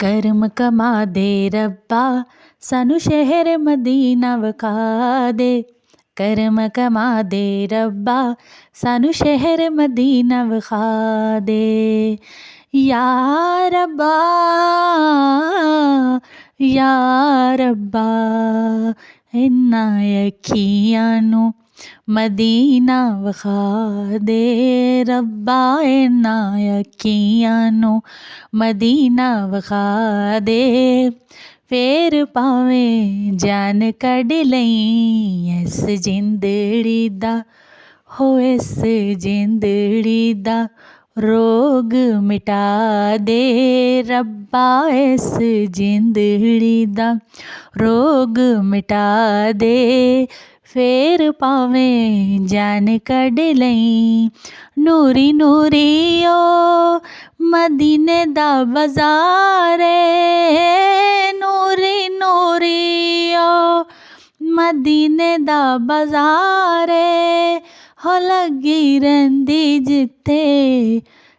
करम कमा दे रब्बा सानू शहर मदीना विखा दे। करम कमा दे रब्बा सानू शहर मदीना विखा दे। या रब्बा या रब्बा इन्ना अखियां नू मदीना विखा दे। रब्बा इन्ना अखियां नू मदीना विखा दे। फिर भावें जान कढ लई इस जिंदड़ी दा हो इस जिंदड़ी दा रोग मिटा दे। रब्बा इस जिंदड़ी दा रोग मिटा दे। फिर भावें जान कढ लई। नूरी नूरी ओ मदीने दा बाज़ार नूरी नूरी ओ मदीने दा बाज़ार हो लगी रहिंदी जिथे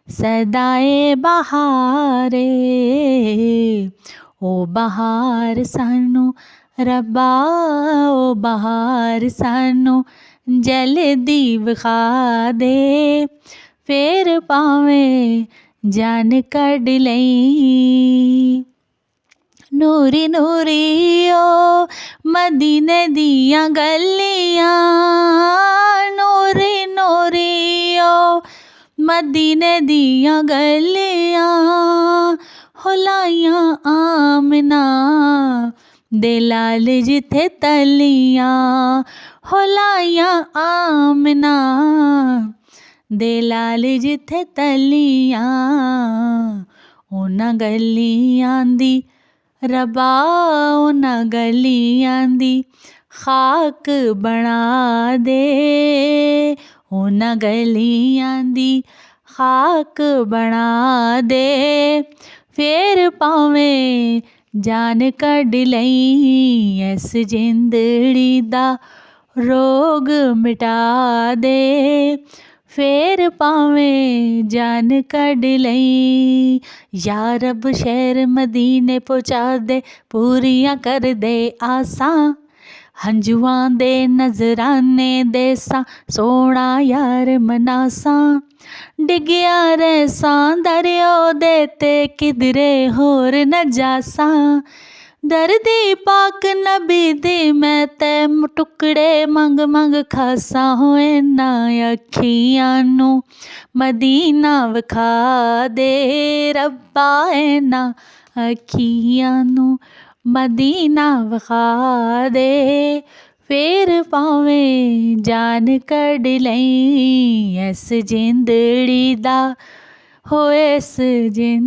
सदाए बहार ओ बहार सानू रब्बा ओ बहार सानू जल्दी विखा दे। फिर भावें जान कढ लई। नूरी नूरी ओ मदीने दियां गलियां नूरी नूरी ओ मदीने दियां गलियां हो लाइयां आमना दे लाल जिथे तलियां हो लाइयां आमना दे लाल जिथे तलियां। उन्हां गलियां दी रब्बा उन्हां गलियां दी खाक बना दे। उन्हां गलियां दी खाक बना दे। फिर भावें जान कढ लई इस जिंदड़ी दा रोग मिटा दे। फिर भावें जान कढ लई। या रब शहर मदीने पहुँचा दे पूरियां कर दे आसां। हंजुआं दे नजराने दे सां सोना यार मनासां। डिग्गिया रैसां दरिया दे ते किधरे होर न जासां। दर्दी पाक नबी दी मैं ते टुकड़े मंग मंग खासां। हो इन्ना अखियां नू मदीना विखा दे। रब्बा इन्ना अखियां नू मदीना विखा दे। फिर भावें जान कढ लई इस जिंदड़ी दा हो इस जिंदड़ी